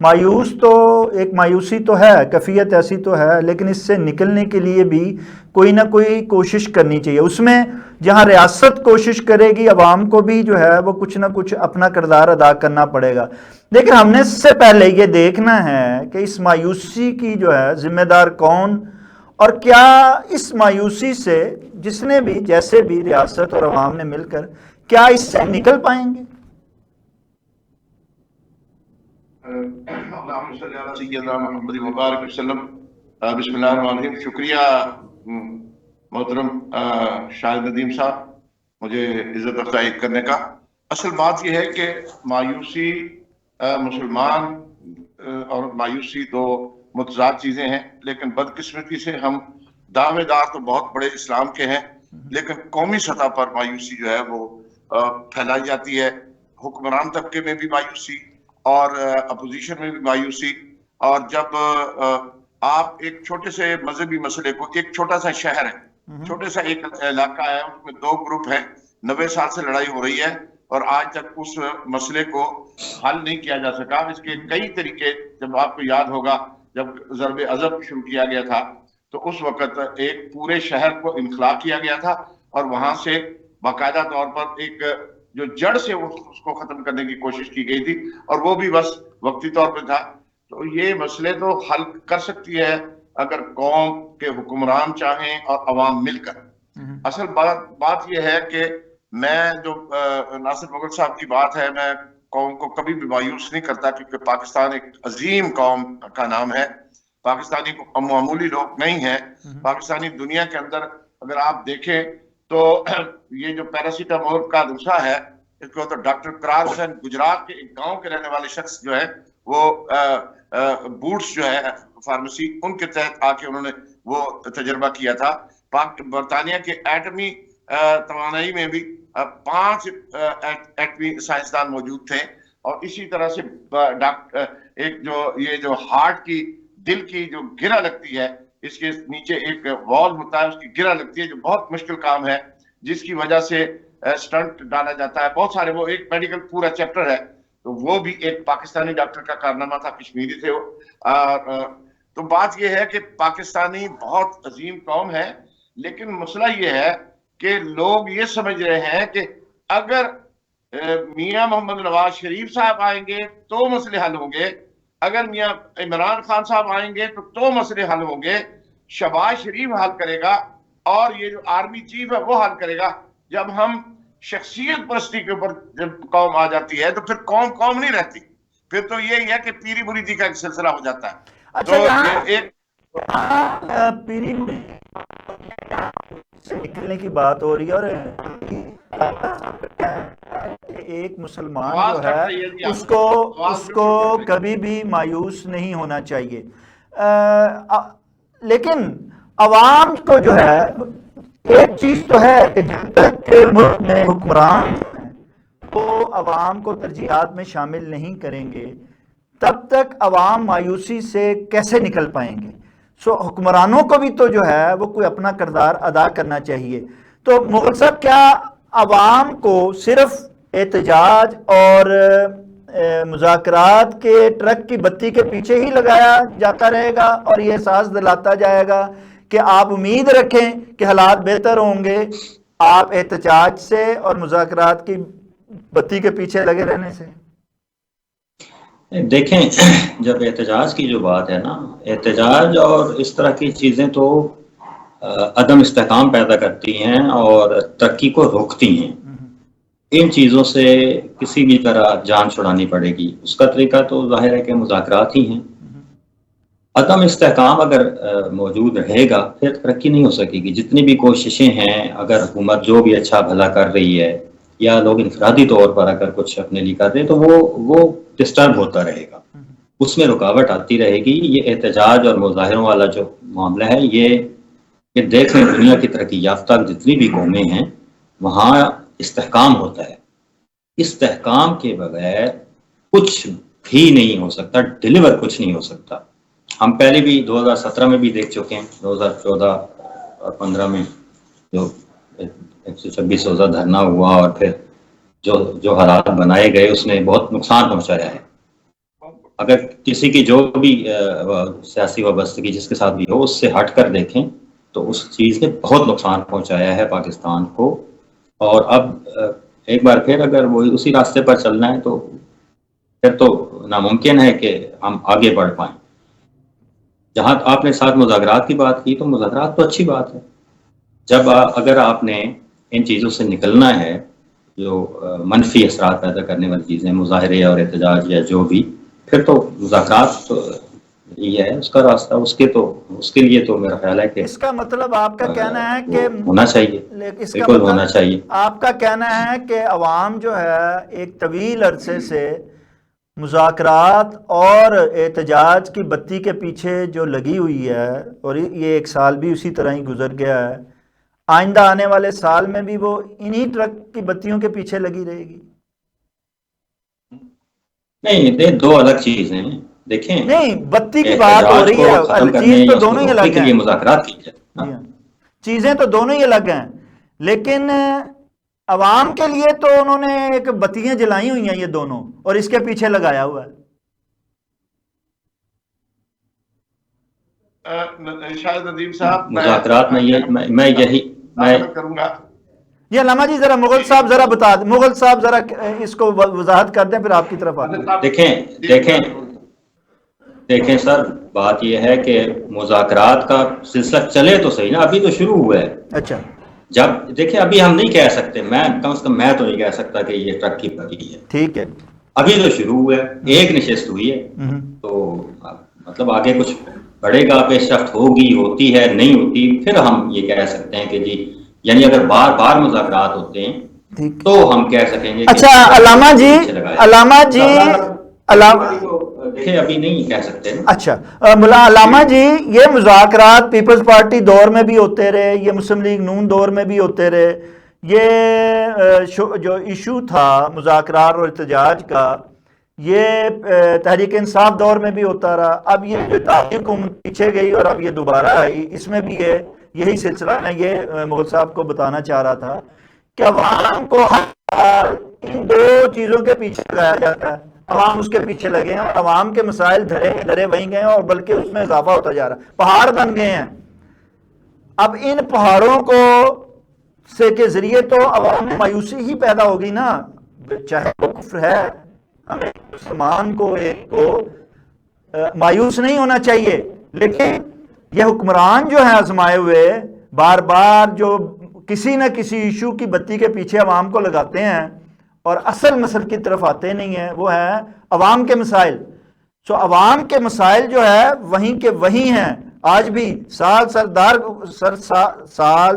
مایوس تو ایک مایوسی تو ہے، کیفیت ایسی تو ہے، لیکن اس سے نکلنے کے لیے بھی کوئی نہ کوئی کوشش کرنی چاہیے. اس میں جہاں ریاست کوشش کرے گی، عوام کو بھی جو ہے وہ کچھ نہ کچھ اپنا کردار ادا کرنا پڑے گا. لیکن ہم نے اس سے پہلے یہ دیکھنا ہے کہ اس مایوسی کی جو ہے ذمہ دار کون، اور کیا اس مایوسی سے جس نے بھی جیسے بھی ریاست اور عوام نے مل کر کیا اس سے نکل پائیں گے؟ اللہم صلی علی سیدنا محمد مبارک وسلم. بسم اللہ الرحمن الرحیم. شکریہ محترم شاہد ندیم صاحب مجھے عزت افزائی کرنے کا. اصل بات یہ ہے کہ مایوسی مسلمان اور مایوسی دو متضاد چیزیں ہیں، لیکن بدقسمتی سے ہم دعوے دار تو بہت بڑے اسلام کے ہیں، لیکن قومی سطح پر مایوسی جو ہے وہ پھیلائی جاتی ہے. حکمران طبقے میں بھی مایوسی اور اپوزیشن میں بھی مایوسی. اور جب آپ ایک چھوٹے سے مذہبی مسئلے کو، ایک چھوٹا سا شہر ہے، چھوٹے سا ایک علاقہ ہے، اس میں 2 گروپ ہیں، 90 سال سے لڑائی ہو رہی ہے اور آج تک اس مسئلے کو حل نہیں کیا جا سکا. اس کے کئی طریقے، جب آپ کو یاد ہوگا جب ضرب عضب شروع کیا گیا تھا تو اس وقت ایک پورے شہر کو انخلا کیا گیا تھا اور وہاں سے باقاعدہ طور پر ایک جو جڑ سے اس کو ختم کرنے کی کوشش کی گئی تھی، اور وہ بھی بس وقتی طور پہ تھا. تو یہ مسئلے تو حل کر سکتی ہے اگر قوم کے حکمران چاہیں اور عوام مل کر. اصل بات یہ ہے کہ میں جو ناصر مغل صاحب کی بات ہے، میں قوم کو کبھی بھی مایوس نہیں کرتا، کیونکہ پاکستان ایک عظیم قوم کا نام ہے. پاکستانی معمولی لوگ نہیں ہیں. پاکستانی دنیا کے اندر اگر آپ دیکھیں تو یہ جو پیراسیٹامول کا نسخہ ہے، اس کو تو ڈاکٹر کرارسن گجرات کے ایک گاؤں کے رہنے والے شخص جو ہے وہ بوٹس جو ہے فارمیسی، ان کے تحت آ کے انہوں نے وہ تجربہ کیا تھا. برطانیہ کے ایٹمی توانائی میں بھی 5 ایٹمی سائنسدان موجود تھے. اور اسی طرح سے ایک جو ہارٹ کی، دل کی جو گرہ لگتی ہے، اس کے نیچے ایک وال ہوتا ہے، اس کی گرہ لگتی ہے، جو بہت مشکل کام ہے، جس کی وجہ سے سٹنٹ ڈالا جاتا ہے. بہت سارے، وہ ایک میڈیکل پورا چیپٹر ہے. تو وہ بھی ایک پاکستانی ڈاکٹر کا کارنامہ تھا، کشمیری تھے وہ. تو بات یہ ہے کہ پاکستانی بہت عظیم قوم ہے، لیکن مسئلہ یہ ہے کہ لوگ یہ سمجھ رہے ہیں کہ اگر میاں محمد نواز شریف صاحب آئیں گے تو مسئلے حل ہوں گے، اگر میاں عمران خان صاحب آئیں گے تو مسئلے حل ہوں گے، شہباز شریف حل کرے گا، اور یہ جو آرمی چیف ہے وہ حل کرے گا. جب ہم شخصیت پرستی کے اوپر جب قوم آ جاتی ہے تو پھر قوم نہیں رہتی، پھر تو یہی ہے کہ پیری مریدی کا ایک سلسلہ ہو جاتا ہے. اچھا، تو ایک پیری سے نکلنے کی بات ہو رہی ہے، اور ایک مسلمان جو ہے اس کو کبھی بھی مایوس نہیں ہونا چاہیے. لیکن عوام کو جو ہے ایک چیز تو ہے کہ جب تک ملک میں حکمران وہ عوام کو ترجیحات میں شامل نہیں کریں گے، تب تک عوام مایوسی سے کیسے نکل پائیں گے؟ حکمرانوں کو بھی تو جو ہے وہ کوئی اپنا کردار ادا کرنا چاہیے. تو مغل صاحب، کیا عوام کو صرف احتجاج اور مذاکرات کے ٹرک کی بتی کے پیچھے ہی لگایا جاتا رہے گا اور یہ احساس دلاتا جائے گا کہ آپ امید رکھیں کہ حالات بہتر ہوں گے آپ احتجاج سے اور مذاکرات کی بتی کے پیچھے لگے رہنے سے؟ دیکھیں، جب احتجاج کی جو بات ہے نا، احتجاج اور اس طرح کی چیزیں تو عدم استحکام پیدا کرتی ہیں اور ترقی کو روکتی ہیں. ان چیزوں سے کسی بھی طرح جان چھڑانی پڑے گی. اس کا طریقہ تو ظاہر ہے کہ مذاکرات ہی ہیں. عدم استحکام اگر موجود رہے گا پھر ترقی نہیں ہو سکے گی. جتنی بھی کوششیں ہیں، اگر حکومت جو بھی اچھا بھلا کر رہی ہے یا لوگ انفرادی طور پر اگر کچھ اپنے لیے کر رہے ہیں تو وہ ڈسٹرب ہوتا رہے گا، اس میں رکاوٹ آتی رہے گی. یہ احتجاج اور مظاہروں والا جو معاملہ ہے، یہ دیکھ لیں دنیا کی ترقی یافتہ جتنی بھی قومیں ہیں وہاں استحکام ہوتا ہے. استحکام کے بغیر کچھ بھی نہیں ہو سکتا، ڈیلیور کچھ نہیں ہو سکتا. ہم پہلے بھی 2017 میں بھی دیکھ چکے ہیں، 2014 اور 15 میں جو 126 روزہ دھرنا ہوا اور پھر جو حالات بنائے گئے اس نے بہت نقصان پہنچایا ہے. اگر کسی کی جو بھی سیاسی وابستگی جس کے ساتھ بھی ہو اس سے ہٹ کر دیکھیں تو اس چیز نے بہت نقصان پہنچایا ہے پاکستان کو. اور اب ایک بار پھر اگر وہ اسی راستے پر چلنا ہے تو پھر تو ناممکن ہے کہ ہم آگے بڑھ پائیں. جہاں آپ نے ساتھ مذاکرات کی بات کی تو مذاکرات تو اچھی بات ہے. جب اگر آپ نے ان چیزوں سے نکلنا ہے جو منفی اثرات پیدا کرنے والی چیزیں مظاہرے اور احتجاج یا جو بھی, پھر تو مذاکرات تو یہ ہے اس کا راستہ. اس کے لیے تو میرا خیال ہے کہ اس کا مطلب آپ کا کہنا ہے کہ ہونا چاہیے, اس کا بالکل مطلب ہونا چاہیے. آپ کا کہنا ہے کہ عوام جو ہے ایک طویل عرصے سے مذاکرات اور احتجاج کی بتی کے پیچھے جو لگی ہوئی ہے, اور یہ ایک سال بھی اسی طرح ہی گزر گیا ہے, آئندہ آنے والے سال میں بھی وہ انہی ٹرک کی بتیوں کے پیچھے لگی رہے گی؟ نہیں, دو الگ چیزیں ہیں. دیکھیں, نہیں, بتی کی بات ہو احتجاج رہی کو ہے, ختم کرنے چیز تو یا اس کو دونوں ہی روکنے الگ کے ہیں. لیے مذاکرات کی جائے. جی ہاں, چیزیں تو دونوں ہی الگ ہیں, لیکن عوام کے لیے تو انہوں نے ایک بتیاں جلائی ہوئی ہیں یہ دونوں, اور اس کے پیچھے لگایا ہوا ہے. شاہد ندیم صاحب, مذاکرات میں کروں گا. یہ علامہ جی ذرا مغل صاحب ذرا بتا دیں, مغل صاحب ذرا اس کو وضاحت کر دیں, پھر آپ کی طرف آتے ہیں. دیکھیں سر, بات یہ ہے کہ مذاکرات کا سلسلہ چلے تو صحیح نا, ابھی تو شروع ہوا ہے. اچھا, جب دیکھیں ابھی ہم نہیں کہہ سکتے, میں کم از کم میں تو نہیں کہہ سکتا کہ یہ ٹرک کی بگی ہے. ٹھیک ہے, ابھی تو شروع ہوا ہے, ایک نشست ہوئی ہے, تو مطلب آگے کچھ بڑھے گا, پیش رفت ہوگی, ہوتی ہے, نہیں ہوتی, پھر ہم یہ کہہ سکتے ہیں کہ جی, یعنی اگر بار بار مذاکرات ہوتے ہیں تو ہم کہہ سکیں گے. اچھا علامہ جی, دیکھیں ابھی نہیں کہہ سکتے. اچھا علامہ جی, یہ مذاکرات پیپلز پارٹی دور میں بھی ہوتے رہے, یہ مسلم لیگ نون دور میں بھی ہوتے رہے, یہ جو ایشو تھا مذاکرات اور احتجاج کا یہ تحریک انصاف دور میں بھی ہوتا رہا. اب یہ جو حکومت پیچھے گئی اور اب یہ دوبارہ آئی, اس میں بھی یہی سلسلہ. میں یہ مغل صاحب کو بتانا چاہ رہا تھا کہ عوام کو ان دو چیزوں کے پیچھے لگایا جاتا ہے, عوام اس کے پیچھے لگے ہیں, اور عوام کے مسائل دھرے وہیں گئے ہیں, اور بلکہ اس میں اضافہ ہوتا جا رہا ہے, پہاڑ بن گئے ہیں. اب ان پہاڑوں کو سے کے ذریعے تو عوام میں مایوسی ہی پیدا ہوگی نا, چاہے وہ کفر ہے, ہمیں مسلمان کو ایک کو مایوس نہیں ہونا چاہیے, لیکن یہ حکمران جو ہیں آزمائے ہوئے, بار بار جو کسی نہ کسی ایشو کی بتی کے پیچھے عوام کو لگاتے ہیں اور اصل مسئلے کی طرف آتے نہیں ہیں, وہ ہے عوام کے مسائل. سو عوام کے مسائل جو ہے وہیں کے وہیں ہیں, آج بھی سال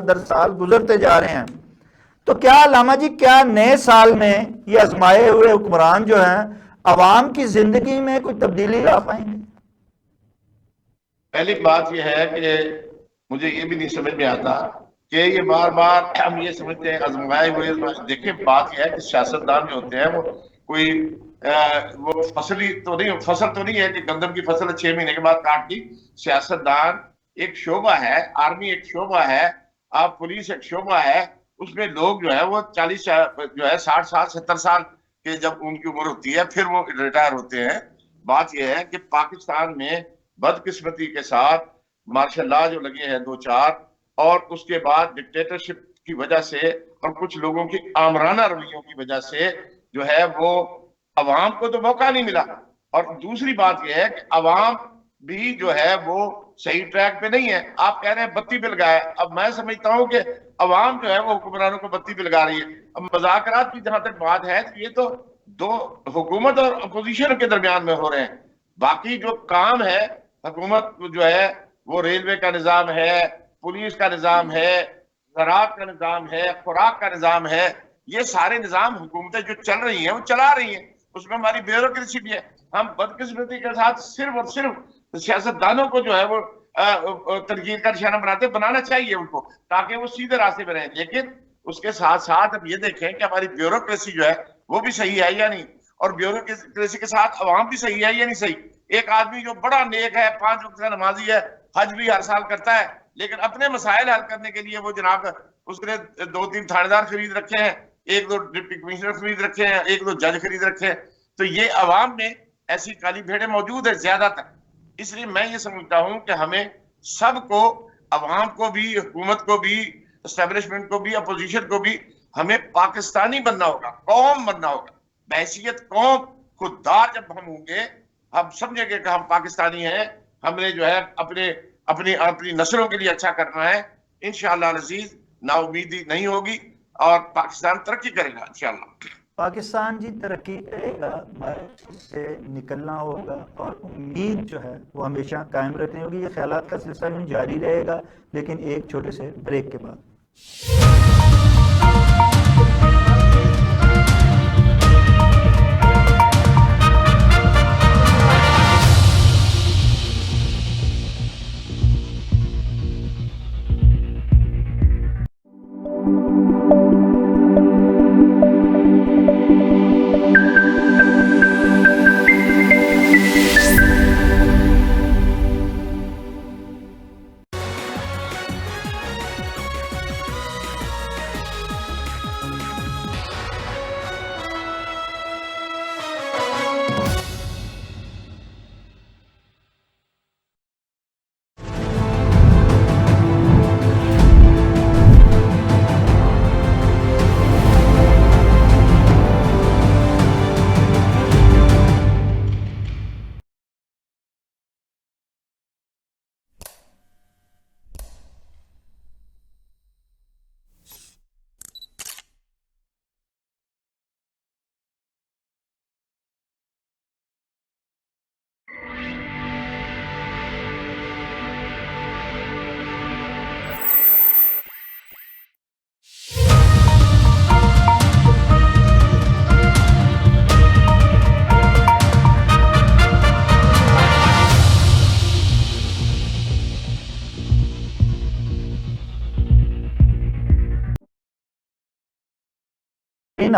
در سال گزرتے جا رہے ہیں. تو کیا علامہ جی, کیا نئے سال میں یہ آزمائے ہوئے حکمران جو ہیں عوام کی زندگی میں کوئی تبدیلی لا پائیں گے؟ پہلی بات یہ ہے کہ مجھے یہ بھی نہیں سمجھ میں آتا کہ یہ بار بار ہم یہ سمجھتے ہیں آزمائے ہوئے. دیکھیں بات یہ ہے کہ سیاستدان جو ہوتے ہیں وہ کوئی وہ فصل تو نہیں ہے کہ گندم کی فصل 6 مہینے کے بعد کاٹ دی. سیاستدان ایک شعبہ ہے, آرمی ایک شعبہ ہے, آپ پولیس ایک شعبہ ہے, اس میں لوگ جو ہے وہ 40 جو ہے 60 سال 70 سال کے جب ان کی عمر ہوتی ہے پھر وہ ریٹائر ہوتے ہیں. بات یہ ہے کہ پاکستان میں بدقسمتی کے ساتھ مارشل لا جو لگے ہیں 2-4, اور اس کے بعد ڈکٹیٹرشپ کی وجہ سے اور کچھ لوگوں کی آمرانہ رویوں کی وجہ سے جو ہے وہ عوام کو تو موقع نہیں ملا. اور دوسری بات یہ ہے کہ عوام بھی جو ہے وہ صحیح ٹریک پہ نہیں ہے. آپ کہہ رہے ہیں بتی پہ لگایا, اب میں سمجھتا ہوں کہ عوام جو ہے وہ حکمرانوں کو بتی پہ لگا رہی ہے. اب مذاکرات کی جہاں تک بات ہے یہ تو دو حکومت اور اپوزیشن کے درمیان میں ہو رہے ہیں. باقی جو کام ہے حکومت جو ہے وہ ریلوے کا نظام ہے, پولیس کا نظام ہے, زراعت کا نظام ہے, خوراک کا نظام ہے, یہ سارے نظام حکومتیں جو چل رہی ہیں وہ چلا رہی ہیں. اس میں ہماری بیوروکریسی بھی ہے. ہم بدقسمتی کے ساتھ صرف اور صرف سیاستدانوں کو جو ہے وہ تنقید کا نشانہ بنانا چاہیے ان کو, تاکہ وہ سیدھے راستے پہ رہیں. لیکن اس کے ساتھ ساتھ اب یہ دیکھیں کہ ہماری بیوروکریسی جو ہے وہ بھی صحیح ہے یا نہیں, اور بیوروکریسی کے ساتھ عوام بھی صحیح ہے یا نہیں صحیح. ایک آدمی جو بڑا نیک ہے, 5 وقت کا نمازی ہے, حج بھی ہر سال کرتا ہے, لیکن اپنے مسائل حل کرنے کے لیے وہ جناب اس نے 2-3 تھانے دار خرید رکھے ہیں, 1-2 ڈپٹی کمشنر خرید رکھے ہیں, 1-2 جج خرید رکھے ہیں. تو یہ عوام میں ایسی کالی بھیڑیں موجود ہیں زیادہ تر. اس لیے میں یہ سمجھتا ہوں کہ ہمیں سب کو, عوام کو بھی, حکومت کو بھی, اسٹیبلشمنٹ کو بھی, اپوزیشن کو بھی, ہمیں پاکستانی بننا ہوگا, قوم بننا ہوگا. بحیثیت قوم خوددار جب ہم ہوں گے, ہم سمجھیں گے کہ ہم پاکستانی ہیں, ہم نے جو ہے اپنی نسلوں کے لیے اچھا کرنا ہے, انشاءاللہ العزیز نا امیدی نہیں ہوگی اور پاکستان ترقی کرے گا انشاءاللہ. پاکستان جی ترقی کرے گا, سے نکلنا ہوگا اور امید جو ہے وہ ہمیشہ قائم رکھنی ہوگی. یہ خیالات کا سلسلہ جاری رہے گا, لیکن ایک چھوٹے سے بریک کے بعد.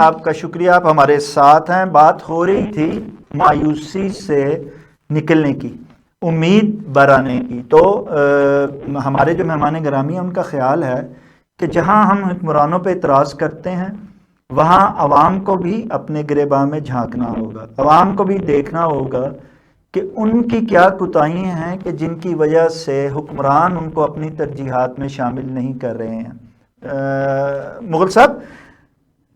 آپ کا شکریہ, آپ ہمارے ساتھ ہیں. بات ہو رہی تھی مایوسی سے نکلنے کی, امید برانے کی. تو ہمارے جو مہمان گرامی ہیں ان کا خیال ہے کہ جہاں ہم حکمرانوں پہ اعتراض کرتے ہیں وہاں عوام کو بھی اپنے گریباں میں جھانکنا ہوگا, عوام کو بھی دیکھنا ہوگا کہ ان کی کیا کوتاہیاں ہیں کہ جن کی وجہ سے حکمران ان کو اپنی ترجیحات میں شامل نہیں کر رہے ہیں. مغل صاحب,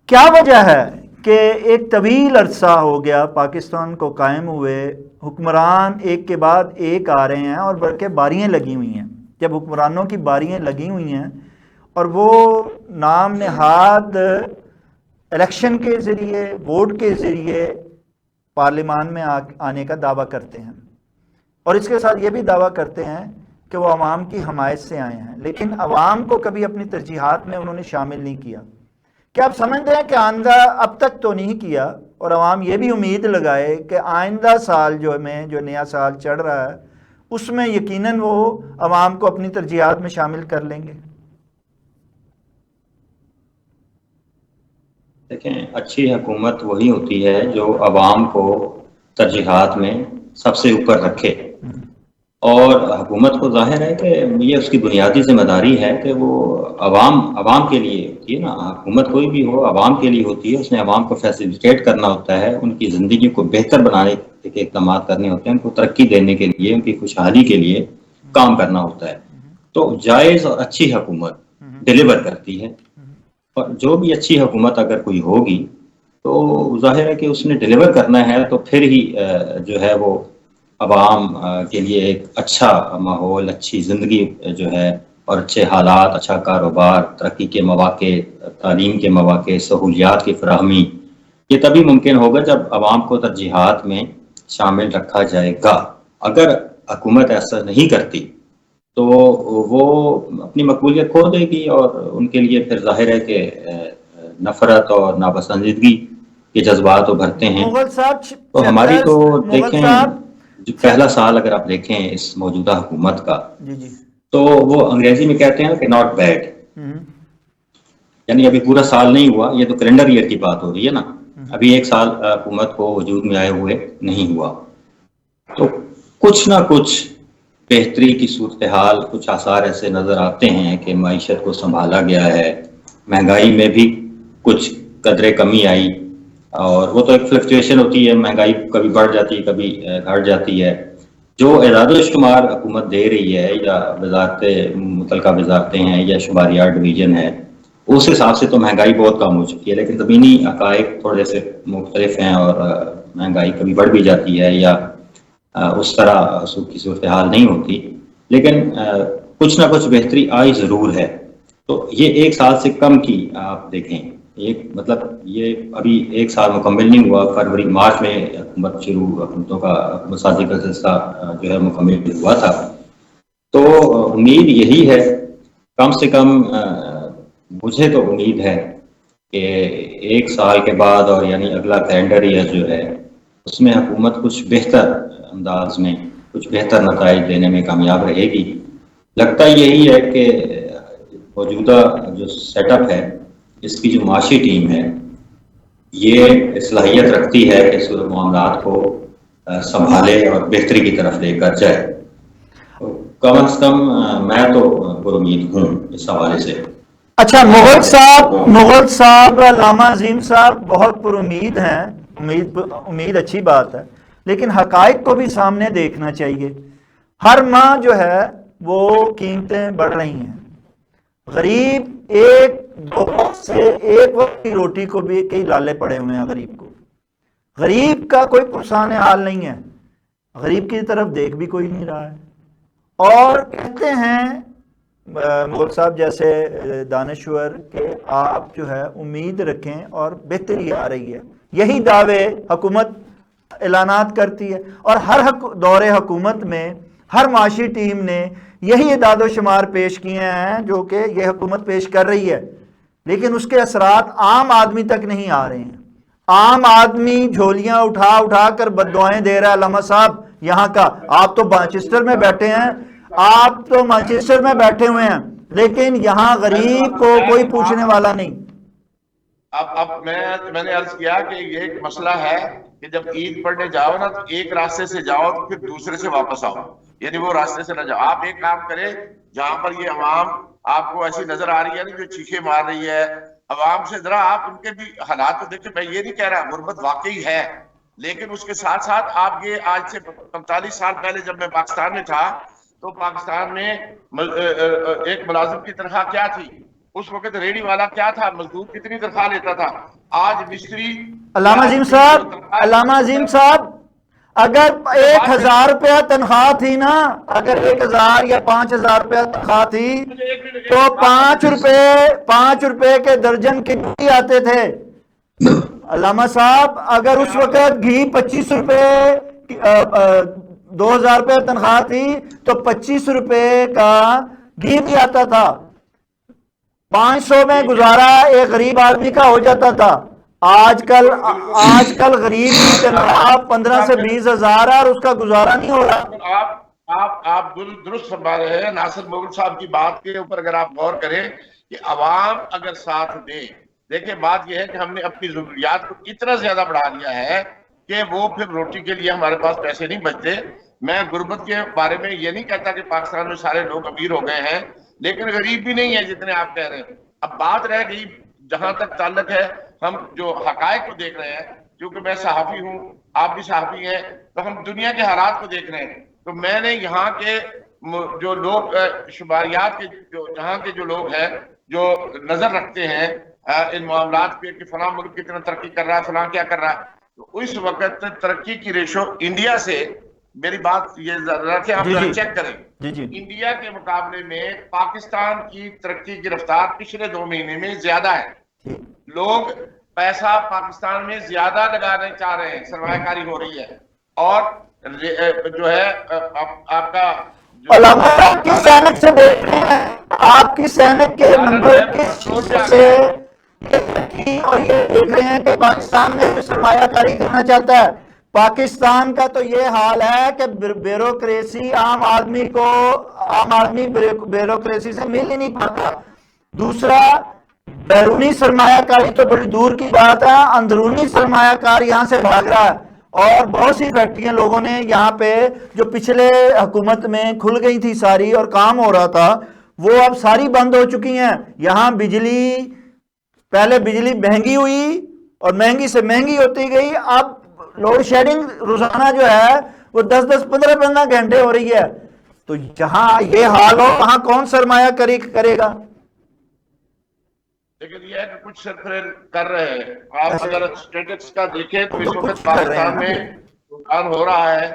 کیا وجہ ہے کہ ایک طویل عرصہ ہو گیا پاکستان کو قائم ہوئے, حکمران ایک کے بعد ایک آ رہے ہیں اور بلکہ باریاں لگی ہوئی ہیں. جب حکمرانوں کی باریاں لگی ہوئی ہیں اور وہ نام نہاد الیکشن کے ذریعے, ووٹ کے ذریعے پارلیمان میں آنے کا دعویٰ کرتے ہیں اور اس کے ساتھ یہ بھی دعویٰ کرتے ہیں کہ وہ عوام کی حمایت سے آئے ہیں, لیکن عوام کو کبھی اپنی ترجیحات میں انہوں نے شامل نہیں کیا. کیا آپ سمجھتے ہیں کہ آئندہ, اب تک تو نہیں کیا, اور عوام یہ بھی امید لگائے کہ آئندہ سال جو نیا سال چڑھ رہا ہے اس میں یقیناً وہ عوام کو اپنی ترجیحات میں شامل کر لیں گے؟ دیکھیں, اچھی حکومت وہی ہوتی ہے جو عوام کو ترجیحات میں سب سے اوپر رکھے, اور حکومت کو ظاہر ہے کہ یہ اس کی بنیادی ذمہ داری ہے کہ وہ عوام کے لیے ہوتی ہے نا. حکومت کوئی بھی ہو عوام کے لیے ہوتی ہے, اس نے عوام کو فیسیلیٹیٹ کرنا ہوتا ہے, ان کی زندگی کو بہتر بنانے کے اقدامات کرنے ہوتے ہیں, ان کو ترقی دینے کے لیے, ان کی خوشحالی کے لیے کام کرنا ہوتا ہے. تو جائز اور اچھی حکومت ڈیلیور کرتی ہے, اور جو بھی اچھی حکومت اگر کوئی ہوگی تو ظاہر ہے کہ اس نے ڈیلیور کرنا ہے, تو پھر ہی جو ہے وہ عوام کے لیے ایک اچھا ماحول, اچھی زندگی جو ہے, اور اچھے حالات, اچھا کاروبار, ترقی کے مواقع, تعلیم کے مواقع, سہولیات کی فراہمی, یہ تبھی ممکن ہوگا جب عوام کو ترجیحات میں شامل رکھا جائے گا. اگر حکومت ایسا نہیں کرتی تو وہ اپنی مقبولیت کھو دے گی, اور ان کے لیے پھر ظاہر ہے کہ نفرت اور ناپسندیدگی کے جذبات ابھرتے ہیں. تو ہماری تو دیکھیں, پہلا سال اگر آپ دیکھیں اس موجودہ حکومت کا, تو وہ انگریزی میں کہتے ہیں کہ ناٹ بیڈ, یعنی ابھی پورا سال نہیں ہوا, یہ تو کیلنڈر ایئر کی بات ہو رہی ہے نا, ابھی ایک سال حکومت کو وجود میں آئے ہوئے نہیں ہوا. تو کچھ نہ کچھ بہتری کی صورتحال, کچھ آثار ایسے نظر آتے ہیں کہ معیشت کو سنبھالا گیا ہے, مہنگائی میں بھی کچھ قدرے کمی آئی, اور وہ تو ایک فلکچویشن ہوتی ہے، مہنگائی کبھی بڑھ جاتی ہے کبھی گھٹ جاتی ہے. جو اعداد و شمار حکومت دے رہی ہے یا متعلقہ وزارتیں ہیں یا شماریات ڈویژن ہے، اس حساب سے تو مہنگائی بہت کم ہو چکی ہے، لیکن زمینی حقائق تھوڑے سے مختلف ہیں اور مہنگائی کبھی بڑھ بھی جاتی ہے یا اس طرح کی صورتحال نہیں ہوتی، لیکن کچھ نہ کچھ بہتری آئی ضرور ہے. تو یہ 1 سال سے کم کی آپ دیکھیں، مطلب یہ ابھی 1 سال مکمل نہیں ہوا، فروری مارچ میں حکومتوں کا حکومت سازی کا سلسلہ جو ہے مکمل ہوا تھا. تو امید یہی ہے، کم سے کم مجھے تو امید ہے کہ 1 سال کے بعد اور یعنی اگلا کیلنڈر ایئر جو ہے اس میں حکومت کچھ بہتر انداز میں کچھ بہتر نتائج دینے میں کامیاب رہے گی. لگتا یہی ہے کہ موجودہ جو سیٹ اپ ہے، اس کی جو معاشی ٹیم ہے، یہ صلاحیت رکھتی ہے کہ معاملات کو سنبھالے اور بہتری کی طرف لے کر جائے. کم از کم میں تو پر امید ہوں اس حوالے سے. اچھا، مغل صاحب علامہ عظیم صاحب بہت پر امید ہیں. امید اچھی بات ہے، لیکن حقائق کو بھی سامنے دیکھنا چاہیے. ہر ماہ جو ہے وہ قیمتیں بڑھ رہی ہیں. غریب ایک وقت کی روٹی کو بھی کئی لالے پڑے ہوئے ہیں. غریب کا کوئی پرسان حال نہیں ہے. غریب کی طرف دیکھ بھی کوئی نہیں رہا ہے. اور کہتے ہیں مغل صاحب جیسے دانشور کہ آپ جو ہے امید رکھیں اور بہتری آ رہی ہے. یہی دعوے حکومت اعلانات کرتی ہے، اور ہر دور حکومت میں ہر معاشی ٹیم نے یہی اعداد و شمار پیش کیے ہیں جو کہ یہ حکومت پیش کر رہی ہے، لیکن اس کے اثرات عام آدمی تک نہیں آ رہے ہیں. عام آدمی جھولیاں اٹھا کر بددعائیں دے رہا ہے. علامہ صاحب یہاں کا، آپ تو مانچسٹر میں بیٹھے ہوئے ہیں، لیکن یہاں غریب کو کوئی پوچھنے والا نہیں. اب میں نے عرض کیا کہ یہ ایک مسئلہ ہے کہ جب عید پڑھنے جاؤ نا تو ایک راستے سے جاؤ تو پھر دوسرے سے واپس آؤ، یعنی وہ راستے سے نہ جاؤ. آپ ایک کام کریں، جہاں پر یہ عوام آپ کو ایسی نظر آ رہی ہے نا جو چیخیں مار رہی ہے، عوام سے ذرا آپ ان کے بھی حالات کو دیکھیں. میں یہ نہیں کہہ رہا غربت واقعی ہے، لیکن اس کے ساتھ ساتھ آپ یہ آج سے 45 سال پہلے جب میں پاکستان میں تھا تو پاکستان میں ایک ملازم کی تنخواہ کیا تھی؟ اس وقت ریڑی والا کیا تھا؟ مزدور کتنی تنخواہ لیتا تھا؟ آج مستری. علامہ عظیم صاحب اگر 1,000 روپیہ تنخواہ تھی نا، اگر 1,000 یا 5,000 روپیہ تنخواہ تھی تو 5 روپے کے درجن کتنے آتے تھے؟ علامہ صاحب اگر اس وقت گھی 25 روپے 2,000 روپے تنخواہ تھی تو 25 روپے کا گھی بھی آتا تھا. 500 میں گزارا ایک غریب آدمی کا ہو جاتا تھا. آج کل غریب کی تنخواہ 15 سے 20 ہزار ہے اور اس کا گزارا نہیں ہو رہا. آپ درست فرما رہے ہیں. ناصر مغل صاحب کی بات کے اوپر اگر آپ غور کریں کہ عوام اگر ساتھ دے، دیکھیں بات یہ ہے کہ ہم نے اپنی ضروریات کو اتنا زیادہ بڑھا دیا ہے کہ وہ پھر روٹی کے لیے ہمارے پاس پیسے نہیں بچتے. میں غربت کے بارے میں یہ نہیں کہتا کہ پاکستان میں سارے لوگ امیر ہو گئے ہیں، لیکن غریب بھی نہیں ہے جتنے آپ کہہ رہے ہیں. اب بات رہ گئی جہاں تک تعلق ہے ہم جو حقائق کو دیکھ رہے ہیں، کیونکہ میں صحافی ہوں، آپ بھی صحافی ہیں، تو ہم دنیا کے حالات کو دیکھ رہے ہیں. تو میں نے یہاں کے جو لوگ شماریات کے جہاں کے جو لوگ ہیں جو نظر رکھتے ہیں ان معاملات پہ کہ فلاں ملک کتنا ترقی کر رہا ہے، فلاں کیا کر رہا ہے، تو اس وقت ترقی کی ریشو انڈیا سے، میری بات یہ ذرا کہ آپ ذرا چیک کریں، انڈیا کے مقابلے میں پاکستان کی ترقی کی رفتار پچھلے 2 مہینے میں زیادہ ہے. لوگ پیسہ پاکستان میں زیادہ لگانے چاہ رہے ہیں، سرمایہ کاری ہو رہی ہے، اور جو ہے آپ کا آپ کی سینک سے دیکھ رہے ہیں، آپ کی سینک کے نمبر کس چیز سے اور یہ دیکھ رہے ہیں کہ پاکستان میں سرمایہ کاری کرنا چاہتا ہے. پاکستان کا تو یہ حال ہے کہ بیوروکریسی عام آدمی بیوروکریسی سے مل ہی نہیں پاتا. دوسرا، بیرونی سرمایہ کاری تو بڑی دور کی بات ہے، اندرونی سرمایہ کار یہاں سے بھاگ رہا ہے. اور بہت سی فیکٹریاں لوگوں نے یہاں پہ جو پچھلے حکومت میں کھل گئی تھی ساری اور کام ہو رہا تھا، وہ اب ساری بند ہو چکی ہیں. یہاں پہلے بجلی مہنگی ہوئی اور مہنگی سے مہنگی ہوتی گئی. اب لوڈ شیڈنگ روزانہ جو ہے وہ 10-15 گھنٹے ہو رہی ہے. تو جہاں یہ حال ہو وہاں کون سرمایہ کاری کرے گا؟ لیکن یہ ہے کہ کچھ سرفراز کر رہے ہیں. آپ اگر اسٹیٹس کا دیکھیں تو اس وقت پاکستان میں نقصان ہو رہا ہے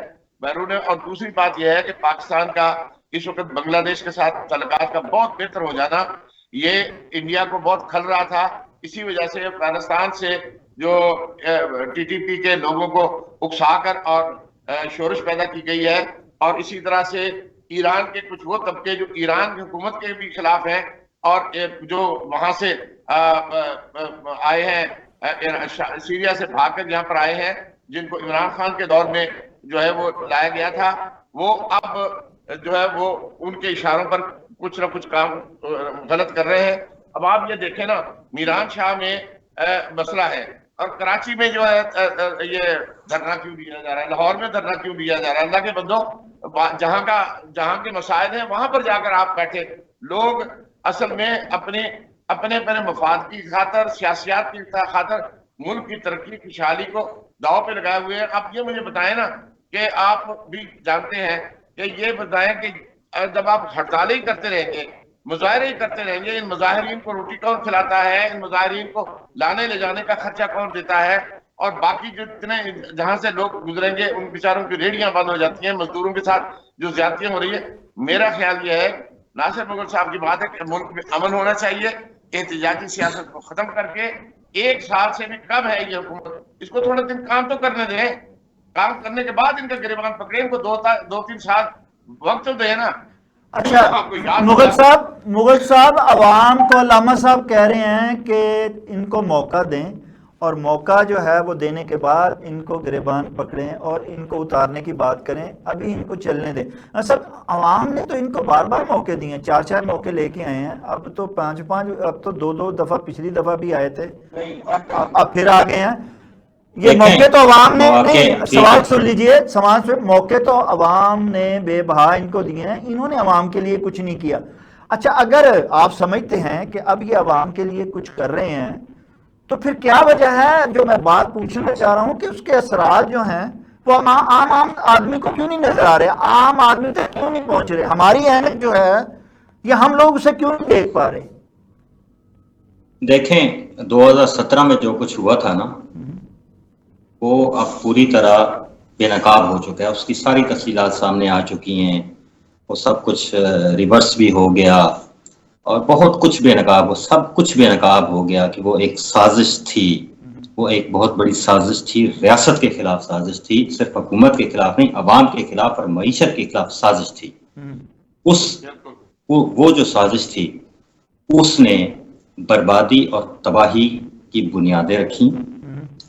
بیرون. اور دوسری بات یہ ہے کہ پاکستان کا اس وقت بنگلہ دیش کے ساتھ تعلقات کا بہت بہتر ہو جانا یہ انڈیا کو بہت کھل رہا تھا. اسی وجہ سے افغانستان سے جو ٹی ٹی پی کے لوگوں کو اکسا کر اور شورش پیدا کی گئی ہے. اور اسی طرح سے ایران کے کچھ وہ طبقے جو ایران کی حکومت کے بھی خلاف ہیں اور جو وہاں سے آئے ہیں سیریا سے بھاگ کر یہاں پر آئے ہیں, جن کو عمران خان کے دور میں جو ہے وہ لایا گیا تھا, وہ اب جو ہے وہ ان کے اشاروں پر کچھ نہ کچھ کام غلط کر رہے ہیں. اب آپ یہ دیکھیں نا, میران شاہ میں مسئلہ ہے اور کراچی میں جو ہے یہ دھرنا کیوں دیا جا رہا ہے, لاہور میں دھرنا کیوں دیا جا رہا ہے. اللہ کے بندو, جہاں کے مسائل ہیں وہاں پر جا کر آپ بیٹھے. لوگ اصل میں اپنے مفاد کی خاطر, سیاسیات کی خاطر ملک کی ترقی خوشحالی کو داؤ پہ لگائے ہوئے ہیں. آپ یہ مجھے بتائیں نا کہ آپ بھی جانتے ہیں کہ یہ بتائیں کہ جب آپ ہڑتالیں کرتے رہیں گے, مظاہرے ہی کرتے رہیں گے, ان مظاہرین کو روٹی کون کھلاتا ہے, ان مظاہرین کو لانے لے جانے کا خرچہ کون دیتا ہے, اور باقی جو اتنے جہاں سے لوگ گزریں گے ان بیچاروں کی ریڑیاں بند ہو جاتی ہیں, مزدوروں کے ساتھ جو زیادتیاں ہو رہی ہے. میرا خیال یہ ہے, ناصر مغل صاحب کی بات ہے کہ ملک میں امن ہونا چاہیے, احتجاجی سیاست کو ختم کر کے. 1 سال سے بھی کم ہے یہ حکومت, اس کو تھوڑا دن کام تو کرنے دیں. کام کرنے کے بعد ان کا گریبان پکڑے, ان کو 2-3 سال وقت تو دیں نا. اچھا مغل صاحب عوام کو علامہ صاحب کہہ رہے ہیں کہ ان کو موقع دیں, اور موقع جو ہے وہ دینے کے بعد ان کو گریبان پکڑیں اور ان کو اتارنے کی بات کریں, ابھی ان کو چلنے دیں. سر عوام نے تو ان کو بار بار موقع دیے ہیں, 4 موقع لے کے آئے ہیں, اب تو 5 اب تو 2 دفعہ پچھلی دفعہ بھی آئے تھے, اب پھر آ گئے ہیں. یہ موقع تو عوام نے نہیں, سوال سن لیجئے, سوال سے موقع تو عوام نے بے بہا ان کو دیے ہیں, انہوں نے عوام کے لیے کچھ نہیں کیا. اچھا اگر آپ سمجھتے ہیں کہ اب یہ عوام کے لیے کچھ کر رہے ہیں تو پھر کیا وجہ ہے, جو میں بات پوچھنا چاہ رہا ہوں کہ اس کے اثرات جو ہیں وہ عام آدمی کو کیوں نہیں نظر آ رہے, عام آدمی تک کیوں نہیں پہنچ رہے, ہماری اہمیت جو ہے یہ ہم لوگ اسے کیوں نہیں دیکھ پا رہے. دیکھیں 2017 میں جو کچھ ہوا تھا نا وہ اب پوری طرح بے نقاب ہو چکا ہے, اس کی ساری تفصیلات سامنے آ چکی ہیں, وہ سب کچھ ریورس بھی ہو گیا اور بہت کچھ بے نقاب ہو, سب کچھ بے نقاب ہو گیا کہ وہ ایک سازش تھی, وہ ایک بہت بڑی سازش تھی, ریاست کے خلاف سازش تھی, صرف حکومت کے خلاف نہیں, عوام کے خلاف اور معیشت کے خلاف سازش تھی. وہ جو سازش تھی اس نے بربادی اور تباہی کی بنیادیں رکھی.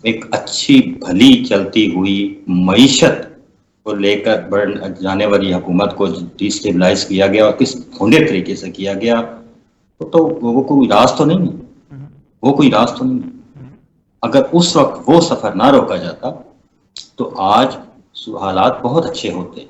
ایک اچھی بھلی چلتی ہوئی معیشت کو لے کر بڑھ جانے والی حکومت کو ڈی اسٹیبلائز کیا گیا, اور کس بھونڈے طریقے سے کیا گیا, تو وہ کوئی راز تو نہیں ہے, وہ کوئی راز تو نہیں ہے. اگر اس وقت وہ سفر نہ روکا جاتا تو آج حالات بہت اچھے ہوتے.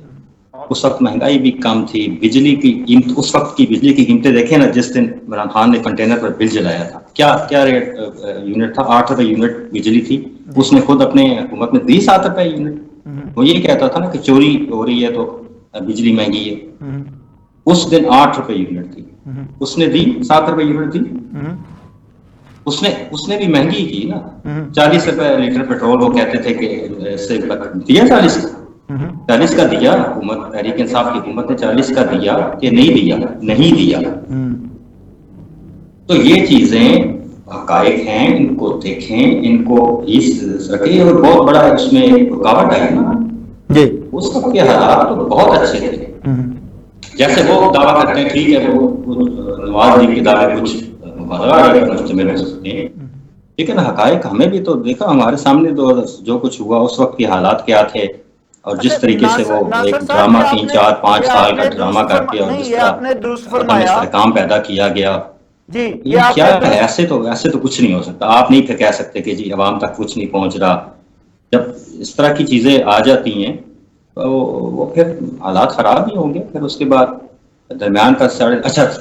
اس وقت مہنگائی بھی کم تھی, بجلی کی قیمت, اس وقت کی بجلی کی قیمتیں دیکھیں نا, جس دن عمران خان نے کنٹینر پر بل جلایا تھا کیا ریٹ یونٹ تھا, 8 روپے یونٹ بجلی تھی. اس نے خود اپنے حکومت میں دی 7 روپے یونٹ. وہ یہ کہتا تھا نا کہ چوری ہو رہی ہے تو بجلی مہنگی ہے. اس دن 8 روپے یونٹ تھی, اس نے دی 7 روپے یونٹ دی. اس نے بھی مہنگی کی نا, 40 روپے لیٹر پیٹرول وہ کہتے تھے کہ اس سے دیا 40 کا دیا حکومت, تحریک انصاف کی حکومت نے 40 کا دیا کہ نہیں دیا. تو یہ چیزیں حقائق ہیں, ان کو دیکھیں, ان کو رکھیں. اور بہت بڑا اس میں رکاوٹ آئی نا جی, اس وقت کے حالات تو بہت اچھے تھے. جیسے وہ دعویٰ کرتے ہیں ٹھیک ہے, وہ نواز شریف کے دعوے کچھ مشتمل ہو سکتے ہیں, لیکن حقائق ہمیں بھی تو دیکھا, ہمارے سامنے جو کچھ ہوا اس وقت کے حالات کیا تھے, اور جس طریقے سے وہ ایک ڈرامہ 3-4-5 سال کا ڈرامہ کر کے اور جس طرح استحکام پیدا کیا گیا, یہ کیا ہے. ایسے تو کچھ نہیں ہو سکتا. آپ نہیں پھر کہہ سکتے کہ جی عوام تک کچھ نہیں پہنچ رہا. جب اس طرح کی چیزیں آ جاتی ہیں تو وہ پھر حالات خراب ہی ہوں گے. پھر اس کے بعد درمیان کا 11.5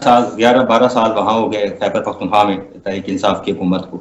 سال 12 سال وہاں ہو گئے خیبر پختونخوا میں تحریک انصاف کی حکومت کو.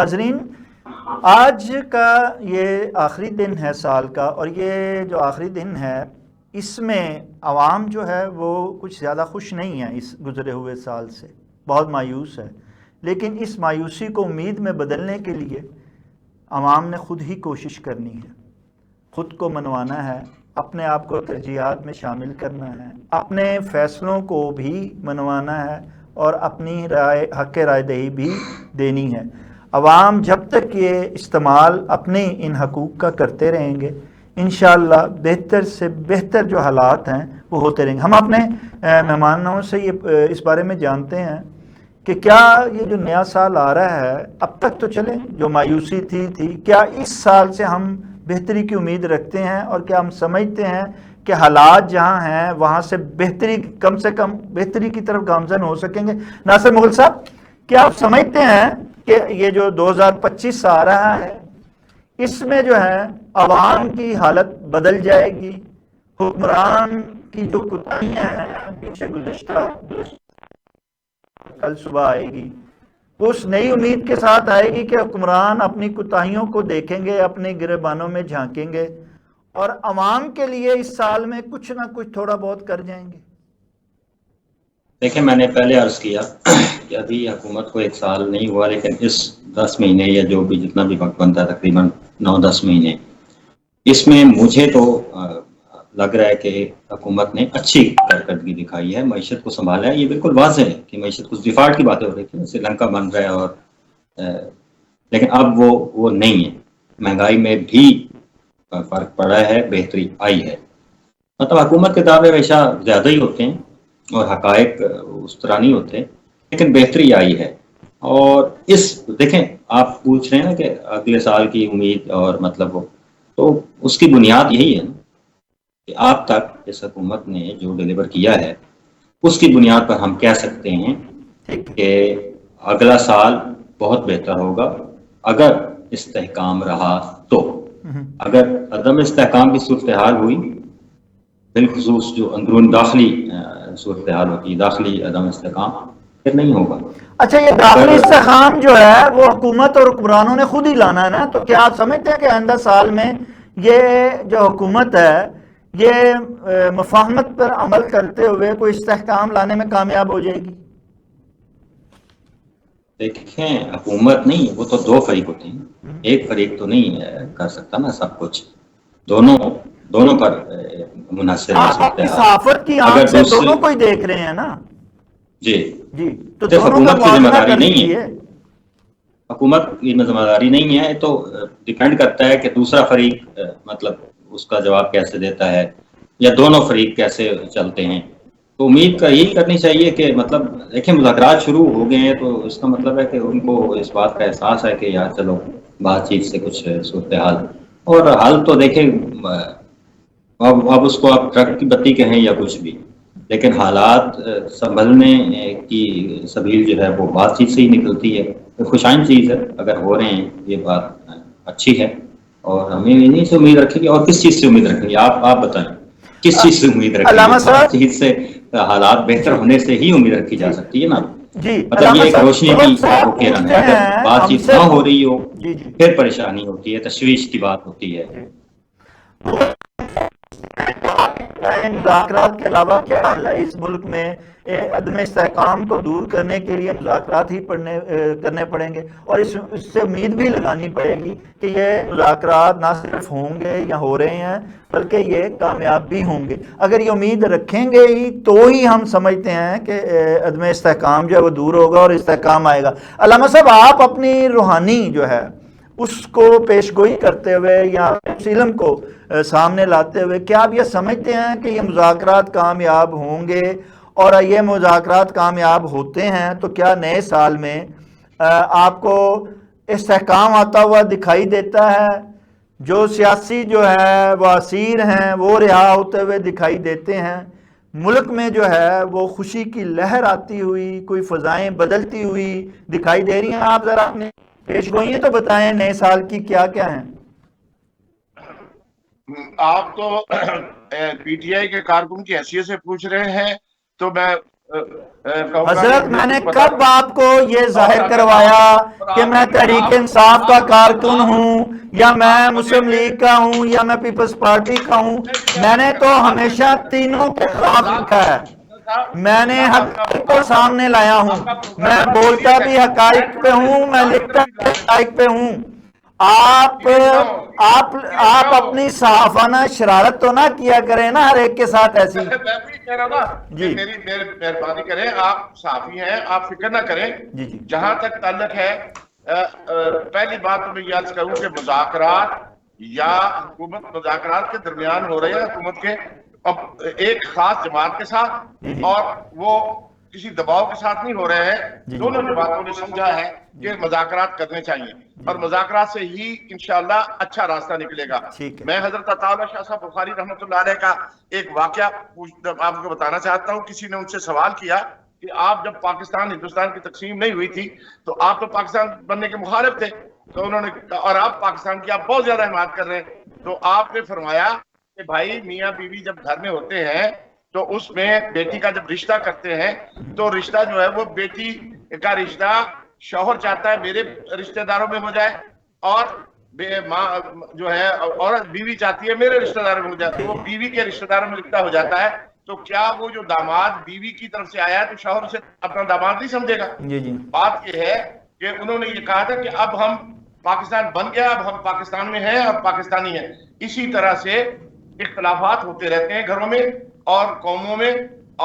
ناظرین، آج کا یہ آخری دن ہے سال کا، اور یہ جو آخری دن ہے اس میں عوام جو ہے وہ کچھ زیادہ خوش نہیں ہے اس گزرے ہوئے سال سے، بہت مایوس ہے. لیکن اس مایوسی کو امید میں بدلنے کے لیے عوام نے خود ہی کوشش کرنی ہے، خود کو منوانا ہے، اپنے آپ کو ترجیحات میں شامل کرنا ہے، اپنے فیصلوں کو بھی منوانا ہے اور اپنی رائے، حق رائے دہی بھی دینی ہے. عوام جب تک یہ استعمال اپنے ان حقوق کا کرتے رہیں گے، انشاءاللہ بہتر سے بہتر جو حالات ہیں وہ ہوتے رہیں گے. ہم اپنے مہمانوں سے یہ اس بارے میں جانتے ہیں کہ کیا یہ جو نیا سال آ رہا ہے، اب تک تو چلے جو مایوسی تھی، کیا اس سال سے ہم بہتری کی امید رکھتے ہیں، اور کیا ہم سمجھتے ہیں کہ حالات جہاں ہیں وہاں سے بہتری، کم سے کم بہتری کی طرف گامزن ہو سکیں گے؟ ناصر مغل صاحب، کیا آپ سمجھتے ہیں کہ یہ جو 2025 آ رہا ہے اس میں جو ہے عوام کی حالت بدل جائے گی، حکمران کی جو کوتاہیاں ہیں پیچھے گزشتہ کل صبح آئے گی، وہ اس نئی امید کے ساتھ آئے گی کہ حکمران اپنی کوتاہیوں کو دیکھیں گے، اپنے گریبانوں میں جھانکیں گے اور عوام کے لیے اس سال میں کچھ نہ کچھ تھوڑا بہت کر جائیں گے؟ دیکھیں، میں نے پہلے عرض کیا کہ ابھی حکومت کو 1 سال نہیں ہوا، لیکن اس 10 مہینے یا جو بھی جتنا بھی وقت بنتا ہے، تقریباً 9-10 مہینے، اس میں مجھے تو لگ رہا ہے کہ حکومت نے اچھی کارکردگی دکھائی ہے، معیشت کو سنبھالا ہے. یہ بالکل واضح ہے کہ معیشت کچھ ڈیفالٹ کی باتیں ہو رہی تھیں، سری لنکا بن رہا ہے اور لیکن اب وہ نہیں ہے. مہنگائی میں بھی فرق پڑا ہے، بہتری آئی ہے. مطلب حکومت کے دعوے ہمیشہ زیادہ ہی ہوتے ہیں اور حقائق اس طرح نہیں ہوتے، لیکن بہتری آئی ہے. اور دیکھیں، آپ پوچھ رہے ہیں نا کہ اگلے سال کی امید اور مطلب تو اس کی بنیاد یہی ہے کہ آپ تک اس حکومت نے جو ڈیلیور کیا ہے اس کی بنیاد پر ہم کہہ سکتے ہیں کہ اگلا سال بہت بہتر ہوگا اگر استحکام رہا تو. اگر عدم استحکام کی صورتحال ہوئی، بالخصوص جو اندرون داخلی صورتحال ہوتی ہے، داخلی عدم استحکام، پھر نہیں ہوگا. اچھا، یہ داخلی استحکام جو ہے وہ حکومت اور حکمرانوں نے خود ہی لانا ہے نا، تو کیا آپ سمجھتے ہیں کہ آئندہ سال میں یہ جو حکومت ہے یہ مفاہمت پر عمل کرتے ہوئے کوئی استحکام لانے میں کامیاب ہو جائے گی؟ دیکھیں، حکومت نہیں، وہ تو 2 فریق ہوتے ہیں، ایک فریق تو نہیں کر سکتا نا سب کچھ. دونوں پر منحصر ہے آپ صورتحال. صحافت کی آنکھ سے دونوں کو ہی دیکھ رہے ہیں نا. جی، تو دونوں کا حکومت کی ذمہ موازنہ داری کر نہیں لیجیے. ہے، حکومت کی ذمہ داری نہیں ہے. تو ڈیپینڈ کرتا ہے کہ دوسرا فریق مطلب اس کا جواب کیسے دیتا ہے، یا دونوں فریق کیسے چلتے ہیں. تو امید کا یہی کرنی چاہیے کہ مطلب دیکھیں، مذاکرات شروع ہو گئے ہیں تو اس کا مطلب ہے کہ ان کو اس بات کا احساس ہے کہ یار چلو بات چیت سے کچھ صورتحال اور حل تو دیکھیں. اب اس کو آپ ٹرک کی بتی کہیں یا کچھ بھی، لیکن حالات سنبھلنے کی سبیل جو ہے وہ بات چیت سے ہی نکلتی ہے. خوشائن چیز ہے اگر ہو رہے ہیں، یہ بات اچھی ہے اور ہمیں انہیں سے امید رکھیں گے. اور کس چیز سے امید رکھیں گے؟ آپ بتائیں، کس چیز سے امید رکھیں گے؟ علامہ بات صاحب، چیت سے حالات بہتر ہونے سے ہی امید رکھی جا سکتی ہے نا. جی مطلب یہ علامہ ایک صاحب، روشنی کی بہت صاحب وہ کرن ہے. پوچھتے اگر ہیں بات ہم چیت سے. نہ ہو رہی ہو جی پھر پریشانی ہوتی ہے، تشویش کی بات ہوتی ہے. مذاکرات کے علاوہ کیا حل ہے اس ملک میں؟ عدم استحکام کو دور کرنے کے لیے مذاکرات ہی کرنے پڑیں گے، اور اس سے امید بھی لگانی پڑے گی کہ یہ مذاکرات نہ صرف ہوں گے یا ہو رہے ہیں بلکہ یہ کامیاب بھی ہوں گے. اگر یہ امید رکھیں گے ہی تو ہی ہم سمجھتے ہیں کہ عدم استحکام جو ہے وہ دور ہوگا اور استحکام آئے گا. علامہ صاحب، آپ اپنی روحانی جو ہے اس کو پیش گوئی کرتے ہوئے یا اس علم کو سامنے لاتے ہوئے کیا آپ یہ سمجھتے ہیں کہ یہ مذاکرات کامیاب ہوں گے؟ اور یہ مذاکرات کامیاب ہوتے ہیں تو کیا نئے سال میں آپ کو استحکام آتا ہوا دکھائی دیتا ہے؟ جو سیاسی جو ہے وہ اسیر ہیں وہ رہا ہوتے ہوئے دکھائی دیتے ہیں؟ ملک میں جو ہے وہ خوشی کی لہر آتی ہوئی، کوئی فضائیں بدلتی ہوئی دکھائی دے رہی ہیں؟ آپ ذرا اپنے پیش گوئیاں تو بتائیں نئے سال کی کیا کیا ہیں. آپ تو پی ٹی آئی کے کارکن کی حیثیت سے پوچھ رہے ہیں، تو میں حضرت میں نے کب آپ کو یہ ظاہر کروایا کہ میں تحریک انصاف کا کارکن ہوں یا میں مسلم لیگ کا ہوں یا میں پیپلز پارٹی کا ہوں؟ میں نے تو ہمیشہ تینوں کے خلاف لکھا ہے، میں نے حقائق کو سامنے لایا ہوں، میں بولتا بھی حقائق پہ ہوں، میں لکھتا بھی حقائق پہ ہوں۔ آپ اپنی صحافانہ شرارت تو نہ کیا کریں نا ہر ایک کے ساتھ ایسی۔ میں بھی کہہ رہا ہوں نا جی میری مہربانی کریں، آپ صحافی ہیں، آپ فکر نہ کریں۔ جی جی جہاں تک تعلق ہے پہلی بات تو میں یہ عرض کروں کہ مذاکرات یا حکومت مذاکرات کے درمیان ہو رہے ہیں حکومت کے ایک خاص جماعت کے ساتھ، اور وہ کسی دباؤ کے ساتھ نہیں ہو رہے ہیں۔ دونوں جماعتوں نے سمجھا ہے کہ مذاکرات کرنے چاہیے اور مذاکرات سے ہی انشاءاللہ اچھا راستہ نکلے گا۔ میں حضرت عطا اللہ شاہ صاحب بخاری رحمۃ اللہ علیہ کا ایک واقعہ آپ کو بتانا چاہتا ہوں۔ کسی نے ان سے سوال کیا کہ آپ جب پاکستان ہندوستان کی تقسیم نہیں ہوئی تھی تو آپ تو پاکستان بننے کے مخالف تھے، تو انہوں نے اور آپ پاکستان کی آپ بہت زیادہ حمایت کر رہے ہیں، تو آپ نے فرمایا کہ بھائی میاں بیوی جب گھر میں ہوتے ہیں تو اس میں بیٹی کا جب رشتہ کرتے ہیں تو رشتہ جو ہے وہ بیٹی کا رشتہ شوہر چاہتا ہے میرے رشتہ داروں میں ہو جائے، اور ماں جو ہے عورت بیوی چاہتی ہے میرے رشتہ داروں میں ہو جائے، تو وہ بیوی کے رشتہ داروں میں رشتہ ہو جاتا ہے۔ تو کیا وہ جو داماد بیوی کی طرف سے آیا ہے تو شوہر سے اپنا داماد نہیں سمجھے گا؟ بات یہ ہے کہ انہوں نے یہ کہا تھا کہ اب ہم پاکستان بن گیا، اب ہم پاکستان میں ہیں اور پاکستانی ہیں۔ اسی طرح سے اختلافات ہوتے رہتے ہیں گھروں میں اور قوموں میں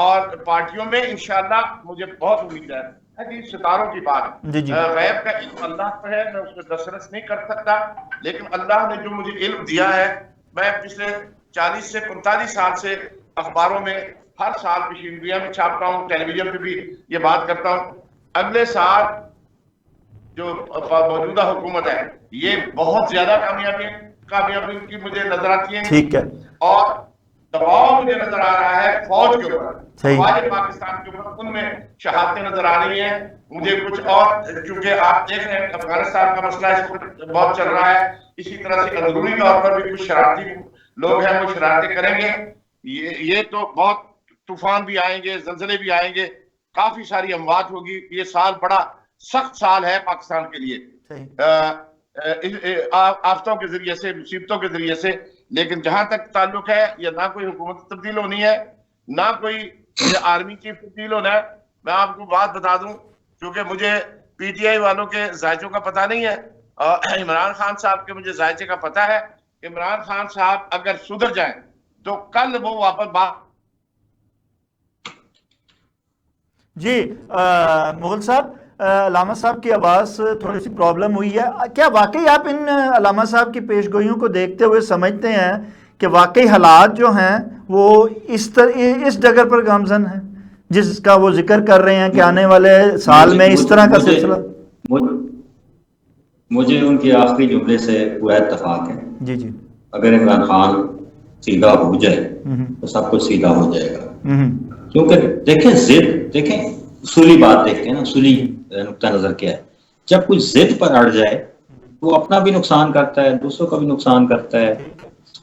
اور پارٹیوں میں، انشاءاللہ مجھے بہت امید ہے۔ حدیث ستاروں کی بات، غیب کا علم اللہ پہ ہے، میں اس میں دسترس نہیں کر سکتا، لیکن اللہ نے جو مجھے علم دیا ہے، میں پچھلے 40 سے 45 سال سے اخباروں میں ہر سال پیشین انڈیا میں چھاپتا ہوں، ٹیلی ویژن پہ بھی یہ بات کرتا ہوں۔ اگلے سال جو موجودہ حکومت ہے یہ بہت زیادہ کامیابی کی مجھے نظر آتی ہے، ٹھیک ہے، اور دباؤ مجھے نظر آ رہا ہے فوج کے اوپر، فوج پاکستان کے اوپر، ان میں شہادتیں نظر آ رہی ہیں مجھے کچھ، اور چونکہ آپ دیکھ رہے ہیں افغانستان کا مسئلہ اس وقت بہت چل رہا ہے، اسی طرح سے اندرونی طور پر بھی کچھ شرارتی لوگ ہیں وہ شرارتیں کریں گے۔ یہ تو بہت طوفان بھی آئیں گے، زلزلے بھی آئیں گے، کافی ساری اموات ہوگی۔ یہ سال بڑا سخت سال ہے پاکستان کے لیے، آفتوں کے ذریعے سے، مصیبتوں کے ذریعے سے، لیکن جہاں تک تعلق ہے یہ نہ کوئی حکومت تبدیل ہونی ہے نہ کوئی آرمی چیف تبدیل ہونا ہے۔ میں آپ کو بات بتا دوں، کیونکہ مجھے پی ٹی آئی والوں کے ذائچوں کا پتہ نہیں ہے، عمران خان صاحب کے مجھے ذائچے کا پتہ ہے۔ عمران خان صاحب اگر سدھر جائیں تو کل وہ واپس بات۔ جی مغل صاحب، علامہ صاحب کی آواز تھوڑی سی پرابلم ہوئی ہے، کیا واقعی آپ ان علامہ صاحب کی پیش گوئیوں کو دیکھتے ہوئے سمجھتے ہیں کہ واقعی حالات جو ہیں وہ اس ڈگر پر گامزن ہیں جس کا وہ ذکر کر رہے ہیں کہ آنے والے سال میں اس طرح کا سلسلہ؟ مجھے ان کے آخری جملے سے پورا اتفاق ہے۔ جی جی، اگر عمران خان سیدھا ہو جائے تو سب کچھ سیدھا ہو جائے گا، کیونکہ دیکھیں ضد، دیکھیں اصولی بات دیکھتے ہیں نا، اصولی نقطہ نظر کیا ہے۔ جب کوئی ضد پر اڑ جائے تو وہ اپنا بھی نقصان کرتا ہے، دوسروں کا بھی نقصان کرتا ہے،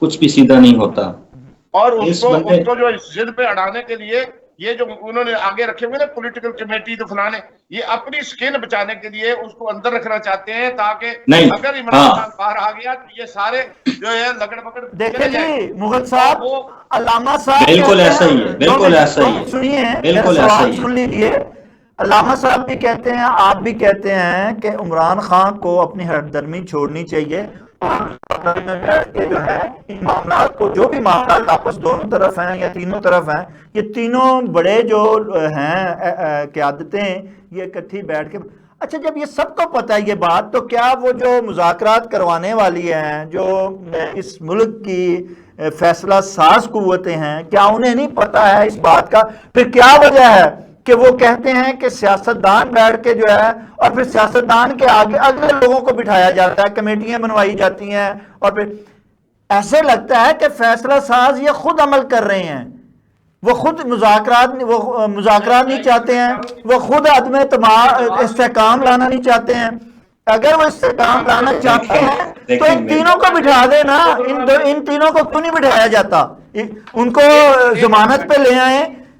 کچھ بھی سیدھا نہیں ہوتا۔ اور اس کو جو ضد پہ اڑانے کے لیے یہ جو انہوں نے آگے رکھے ہوئے نا پولیٹیکل کمیٹی تو فلانے، یہ اپنی سکن بچانے کے لیے اس کو اندر رکھنا چاہتے ہیں تاکہ اگر عمران خان باہر آ گیا تو یہ سارے جو ہے لگڑ پکڑ۔ دیکھیں جی مغل صاحب، علامہ صاحب بالکل ایسا ہی ہے، بالکل ایسا ہی ہے، سنیے بالکل ایسا ہی سن لیجیے۔ علامہ صاحب بھی کہتے ہیں، آپ بھی کہتے ہیں کہ عمران خان کو اپنی ہٹ درمی چھوڑنی چاہیے، جو ہے ان معاملات کو، جو بھی معاملات آپس دونوں طرف ہیں یا تینوں طرف ہیں، یہ تینوں بڑے جو ہیں قیادتیں، یہ اکٹھی بیٹھ کے۔ اچھا جب یہ سب کو پتہ ہے یہ بات، تو کیا وہ جو مذاکرات کروانے والی ہیں، جو اس ملک کی فیصلہ ساز قوتیں ہیں، کیا انہیں نہیں پتہ ہے اس بات کا؟ پھر کیا وجہ ہے کہ وہ کہتے ہیں کہ سیاستدان بیٹھ کے جو ہے، اور پھر سیاستدان کے آگے اگلے لوگوں کو بٹھایا جاتا ہے، کمیٹیاں بنوائی جاتی ہیں، اور پھر ایسے لگتا ہے کہ فیصلہ ساز یہ خود عمل کر رہے ہیں، وہ خود مذاکرات نہیں چاہتے ہیں، وہ خود عدم استحکام لانا نہیں چاہتے ہیں۔ اگر وہ استحکام لانا چاہتے ہیں تو ان تینوں کو بٹھا دے نا، ان تینوں کو کیوں نہیں بٹھایا جاتا؟ ان کو ضمانت پہ لے آئیں،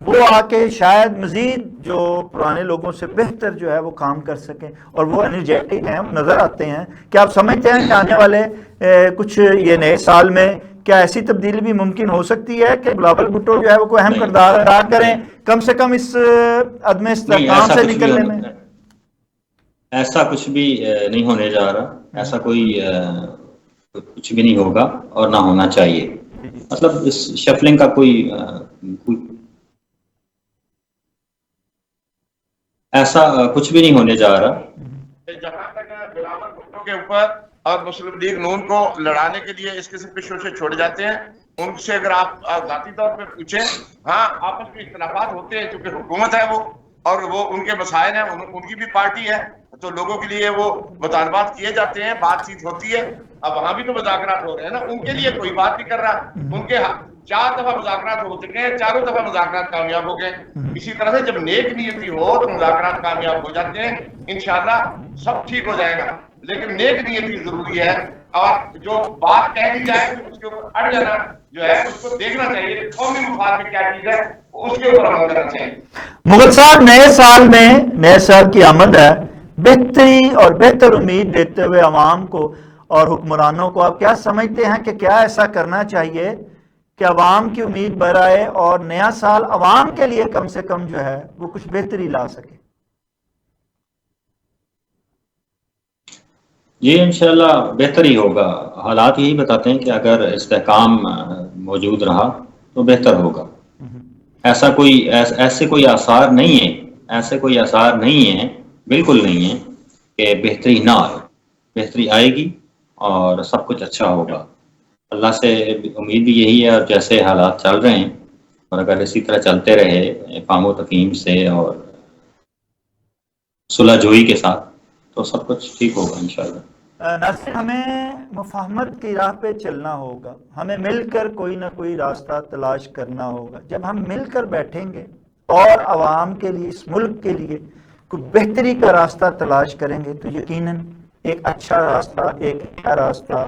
وہ آ کے شاید مزید جو پرانے لوگوں سے بہتر جو ہے وہ کام کر سکیں، اور وہ انرجیٹک ہیں، نظر آتے ہیں. کیا آپ سمجھتے ہیں کہ آنے والے کچھ یہ نئے سال میں کیا ایسی تبدیلی بھی ممکن ہو سکتی ہے کہ بلاول بھٹو جو ہے وہ کوئی اہم کردار ادا کریں، کم سے کم اس عدم استحکام سے نکلنے میں؟ ایسا کچھ بھی نہیں ہونے جا رہا، ایسا کوئی کچھ بھی نہیں ہوگا اور نہ ہونا چاہیے. مطلب اس شفلنگ کا کوئی ایسا کچھ بھی نہیں ہونے جا رہا. جہاں تک بلاول بھٹو کے اوپر اور مسلم لیگ نون کو لڑانے کے لیے اس قسم کے شوشے چھوڑے جاتے ہیں، ان سے اگر آپ ذاتی طور پہ پوچھیں، ہاں آپس میں اختلافات ہوتے ہیں کیونکہ حکومت ہے وہ، اور وہ ان کے مسائل ہیں، ان کی بھی پارٹی ہے، تو لوگوں کے لیے وہ مطالبات کیے جاتے ہیں، بات چیت ہوتی ہے. اب وہاں بھی تو مذاکرات ہو رہے ہیں نا، ان کے لیے کوئی بات نہیں کر رہا. ان کے 4 دفعہ مذاکرات ہو چکے ہیں، چاروں دفعہ مذاکرات کامیاب ہو گئے. اسی طرح سے جب نیک نیتی ہو تو مذاکرات کامیاب ہو جاتے ہیں، انشاءاللہ سب ٹھیک ہو جائے گا. لیکن نیک نیتی ضروری ہے، اور جو بات کہہ دی جائے اس کے اوپر اڑ جانا جو ہے اس کو دیکھنا چاہیے کہ قومی مفاد میں کیا چیز ہے، اس کے اوپر عمل کرنا چاہیے. مغل صاحب، نئے سال میں نئے سال کی آمد ہے، بہتری اور بہتر امید دیتے ہوئے عوام کو اور حکمرانوں کو آپ کیا سمجھتے ہیں کہ کیا ایسا کرنا چاہیے کہ عوام کی امید بڑھائے اور نیا سال عوام کے لیے کم سے کم جو ہے وہ کچھ بہتری لا سکے؟ یہ انشاءاللہ بہتر ہی ہوگا. حالات یہی بتاتے ہیں کہ اگر استحکام موجود رہا تو بہتر ہوگا. ایسے کوئی آثار نہیں ہیں، ایسے کوئی آثار نہیں ہیں، بالکل نہیں ہیں کہ بہتری نہ آئے. بہتری آئے گی اور سب کچھ اچھا ہوگا. اللہ سے امید بھی یہی ہے، اور جیسے حالات چل رہے ہیں اور اگر اسی طرح چلتے رہے افہام و تفہیم سے اور صلح جوئی کے ساتھ تو سب کچھ ٹھیک ہوگا انشاءاللہ. ناصر، ہمیں مفاہمت کی راہ پہ چلنا ہوگا، ہمیں مل کر کوئی نہ کوئی راستہ تلاش کرنا ہوگا. جب ہم مل کر بیٹھیں گے اور عوام کے لیے، اس ملک کے لیے کوئی بہتری کا راستہ تلاش کریں گے تو یقیناً ایک اچھا راستہ، ایک نیا راستہ،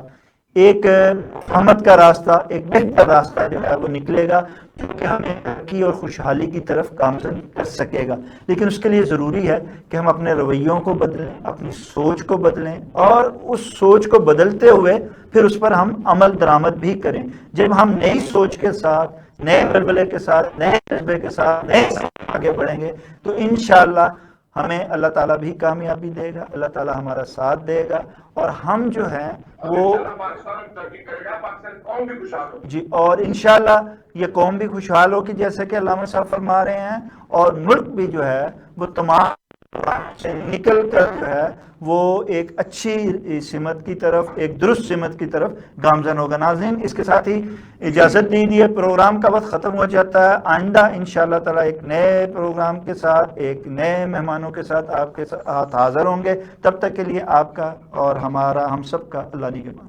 ایک مفاہمت کا راستہ، ایک بہتر راستہ جو ہے وہ نکلے گا، جو کہ ہمیں ترقی اور خوشحالی کی طرف گامزن کر سکے گا. لیکن اس کے لیے ضروری ہے کہ ہم اپنے رویوں کو بدلیں، اپنی سوچ کو بدلیں، اور اس سوچ کو بدلتے ہوئے پھر اس پر ہم عمل درآمد بھی کریں. جب ہم نئی سوچ کے ساتھ، نئے بلبلے کے ساتھ، نئے جذبے کے ساتھ، نئے آگے بڑھیں گے تو انشاءاللہ ہمیں اللہ تعالیٰ بھی کامیابی دے گا، اللہ تعالیٰ ہمارا ساتھ دے گا، اور ہم جو ہیں وہ جی، اور انشاءاللہ یہ قوم بھی خوشحال ہوگی جیسے کہ علامہ صاحب فرما رہے ہیں، اور ملک بھی جو ہے وہ تمام سے نکل کر جو ہے وہ ایک اچھی سمت کی طرف، ایک درست سمت کی طرف گامزن ہوگا. ناظرین، اس کے ساتھ ہی اجازت دیجیے، پروگرام کا وقت ختم ہو جاتا ہے. آئندہ انشاءاللہ تعالیٰ ایک نئے پروگرام کے ساتھ، ایک نئے مہمانوں کے ساتھ آپ کے ساتھ حاضر ہوں گے. تب تک کے لیے آپ کا اور ہمارا، ہم سب کا اللہ نگہبان.